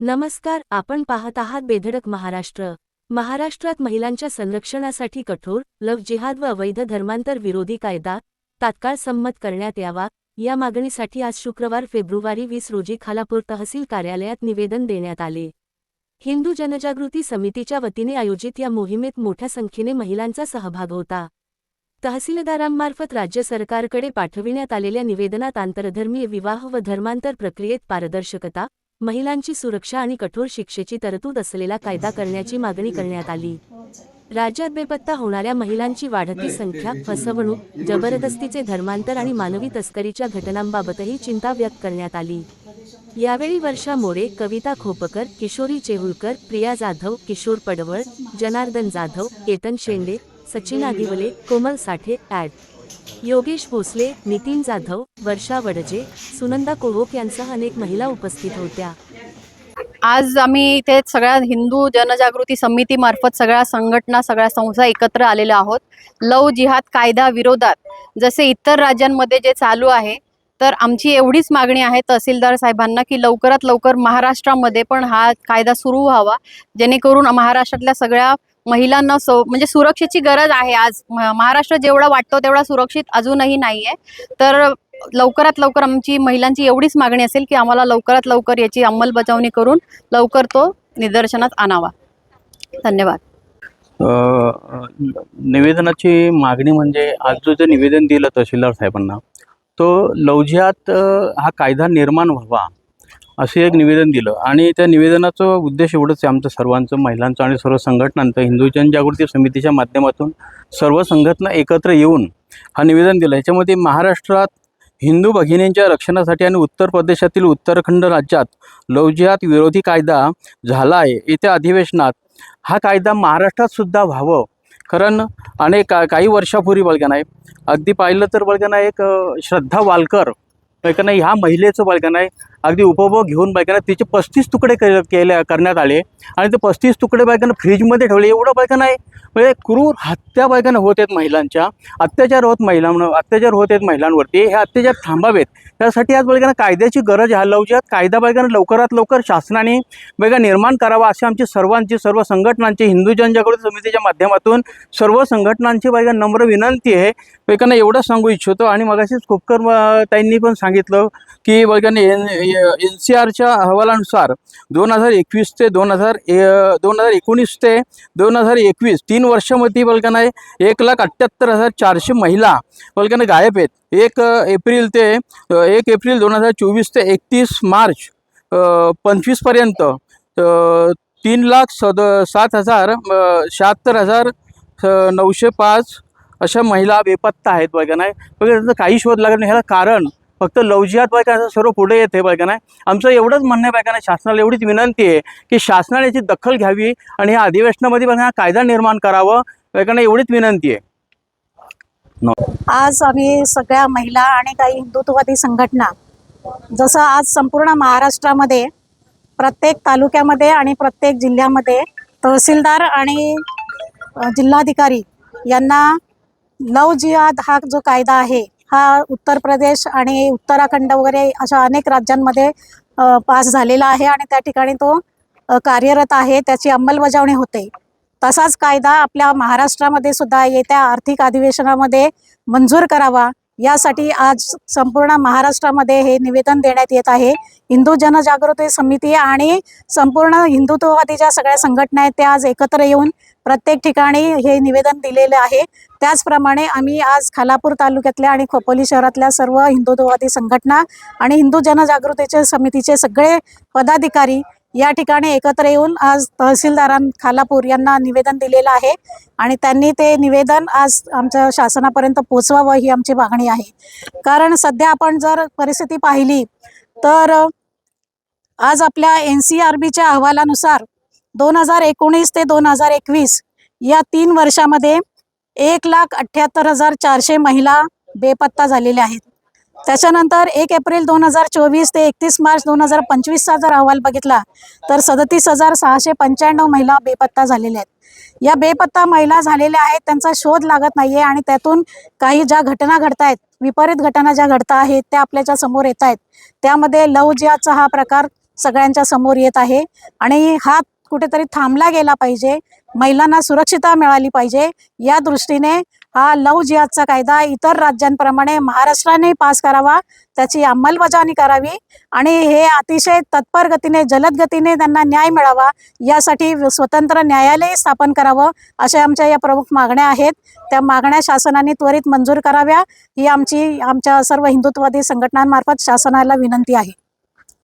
नमस्कार, आपण पाहत आहात बेधडक महाराष्ट्र। महाराष्ट्रात महिलांच्या संरक्षणासाठी कठोर लव्ह जिहाद व अवैध धर्मांतर विरोधी कायदा तात्काळ संमत करण्यात यावा, या मागणीसाठी आज शुक्रवार फेब्रुवारी 20 रोजी खालापूर तहसील कार्यालयात निवेदन देण्यात आले। हिंदू जनजागृती समितीच्या वतीने आयोजित या मोहिमेत मोठ्या संख्येने महिलांचा सहभाग होता। तहसीलदारांमार्फत राज्य सरकारकडे पाठविण्यात आलेल्या निवेदनात आंतरधर्मीय विवाह व धर्मांतर प्रक्रियेत पारदर्शकता, महिलांची सुरक्षा आणि कठोर शिक्षेची तरतूद असलेला कायदा करण्याची मागणी करण्यात आली। राज्यात बेपत्ता होणाऱ्या महिलांची वाढती संख्या, फसवणूक, जबरदस्तीचे धर्मांतर आणि मानवी तस्करीच्या घटनांबाबतही चिंता व्यक्त करण्यात आली। यावेळी वर्षा मोरे, कविता खोपकर, किशोरी चेहुळकर, प्रिया जाधव, किशोर पडवळ, जनार्दन जाधव, केतन शेंडे, सचिन आदिवले, कोमल साठे, ॲड. योगेश भोसले, नितीन जाधव, वर्षा वडजे, सुनंदा कोहोक यांसह अनेक महिला उपस्थित होत्या। आज आम्ही इथे सगळ्या हिंदू जनजागृती समितीमार्फत सगळ्या संघटना, सगळ्या संस्था एकत्र आलेल्या आहोत। लव जिहाद कायदा विरोधात जसे इतर राज्यांमध्ये जे चालू आहे, तर आमची एवढीच मागणी आहे तहसीलदार साहेबांना की लवकरात लवकर महाराष्ट्रामध्ये पण हा कायदा सुरू व्हावा, जेणेकरून महाराष्ट्रातल्या सगळ्या महिलांना म्हणजे सुरक्षेची गरज आहे। आज महाराष्ट्र जेवढा वाटतो तेवढा सुरक्षित अजूनही नाही आहे। तर लवकरात लवकर आमची महिलांची एवढीच मागणी असेल की आम्हाला लवकरात लवकर याची अंमलबजावणी करून लवकर तो निदर्शनात आणावा। धन्यवाद। निवेदनाची मागणी म्हणजे आज जो निवेदन दिलं तहसीलदार साहेबांना, तो लव जिहाद हा कायदा निर्माण व्हावा असे एक निवेदन दिलं। आणि त्या निवेदनाचा उद्देश एवढंच आहे, आमचं सर्वांचं, महिलांचं आणि सर्व संघटनांचं, हिंदू जनजागृती समितीच्या माध्यमातून सर्व संघटना एकत्र येऊन हा निवेदन दिलं। ह्याच्यामध्ये महाराष्ट्रात हिंदू भगिनींच्या रक्षणासाठी आणि उत्तर प्रदेशातील उत्तराखंड राज्यात लव जिहाद विरोधी कायदा झाला आहे। येत्या अधिवेशनात हा कायदा महाराष्ट्रात सुद्धा व्हावं, कारण काही वर्षापूर्वी बघा नाही, अगदी पाहिलं तर बघा नाही, एक श्रद्धा वालकर बघा नाही, ह्या महिलेचं बघा नाही, अगदी उपभोग घेऊन बघा नाही तिचे 35 तुकडे करण्यात आले आणि ते 35 तुकडे बघा ना फ्रीजमध्ये ठेवले। एवढं बघा नाही, म्हणजे क्रूर हत्या बघा होत आहेत महिलांच्या, अत्याचार होत आहेत महिलांवरती। हे अत्याचार थांबावेत त्यासाठी आज बघा कायद्याची गरज आहे। लव जिहाद कायदा बघा लवकरात लवकर शासनाने बघा निर्माण करावा अशी आमची सर्व संघटनांची, हिंदू जनजागृती समितीच्या माध्यमातून सर्व संघटनांची बघा नम्र विनंती आहे। बघा एवढं सांगू इच्छितो। आणि मगाशीच खोपकर ताईंनी पण सांगितलं की बघा NCRच्या अहवालानुसार 2021 ते 2019 ते 2021 3 वर्षामध्ये बघा नाही 1,78,400 महिला बघा गायब आहेत। 1 एप्रिल 2024 ते 31 मार्च 25 पर्यंत 3,07,905 अशा महिला बेपत्ता आहेत बघा नाही। बघा त्याचं काही शोध लागत नाही। ह्याला कारण फक्त लव जिहाद बघा असं सर्व पुढे येते बघा नाही। आमचं एवढंच म्हणणं आहे बघा नाही, शासनाला एवढीच विनंती आहे की शासनाने याची दखल घ्यावी आणि ह्या अधिवेशनामध्ये बघा कायदा निर्माण करावं बघा नाही, एवढीच विनंती आहे। आज आम्ही सगळ्या महिला आणि काही हिंदुत्ववादी संघटना, जसं आज संपूर्ण महाराष्ट्रामध्ये प्रत्येक तालुक्यामध्ये आणि प्रत्येक जिल्ह्यामध्ये तहसीलदार आणि जिल्हाधिकारी यांना लव जिहाद हा जो कायदा आहे हा उत्तर प्रदेश आणि उत्तराखंड वगैरे अशा अनेक राज्यांमध्ये पास झालेला आहे आणि त्या ठिकाणी तो कार्यरत आहे, त्याची अंमलबजावणी होते। तसाच कायदा आपल्या महाराष्ट्रामध्ये सुद्धा येत्या आर्थिक अधिवेशनामध्ये मंजूर करावा, यासाठी आज संपूर्ण महाराष्ट्रामध्ये हे निवेदन देण्यात येत आहे। हिंदू जनजागृती समिती आणि संपूर्ण हिंदुत्ववादी ज्या सगळ्या संघटना आहेत त्या आज एकत्र येऊन प्रत्येक ठिकाणी हे निवेदन दिलेले आहे। त्याचप्रमाणे आम्ही आज खालापूर तालुक्यातल्या आणि खोपोली शहरातल्या सर्व हिंदुत्ववादी संघटना आणि हिंदू जनजागृतीचे समितीचे सगळे पदाधिकारी या ठिकाणी एकत्र येऊन आज खालापूर यांना निवेदन दिलेलं आहे आणि त्यांनी ते निवेदन आज आमच्या शासनापर्यंत पोहोचवावं ही आमची मागणी आहे। कारण सध्या आपण जर परिस्थिती पाहिली तर आज आपल्या NCRBच्या अहवालानुसार 2019 ते 2021 या 3 वर्षामध्ये 1,78,400 महिला बेपत्ता झालेल्या आहेत। त्याच्यानंतर 1 एप्रिल 2024 ते 31 मार्च 2025चा जर अहवाल बघितला तर 37,695 महिला बेपत्ता झालेल्या आहेत। या बेपत्ता महिला झालेल्या आहेत, त्यांचा शोध लागत नाहीये आणि त्यातून काही ज्या घटना घडतायत, विपरीत घटना ज्या घडता आहेत त्या आपल्याच्या समोर येत आहेत। त्यामध्ये लव जिहादचा हा प्रकार सगळ्यांच्या समोर येत आहे आणि हा कुठेतरी थांबला गेला पाहिजे. महिलांना सुरक्षितता मिळाली पाहिजे या दृष्टीने हा लव्ह जिहादचा कायदा इतर राज्यांप्रमाणे महाराष्ट्राने पास करावा, त्याची अंमलबजावणी करावी आणि हे अतिशय तत्पर गतीने जलद गतीने त्यांना न्याय मिळावा यासाठी स्वतंत्र न्यायालय स्थापन करावं अशा आमच्या या प्रमुख मागण्या आहेत. त्या मागण्या शासनाने त्वरित मंजूर कराव्या ही आमच्या सर्व हिंदुत्ववादी संघटनांमार्फत शासनाला विनंती आहे.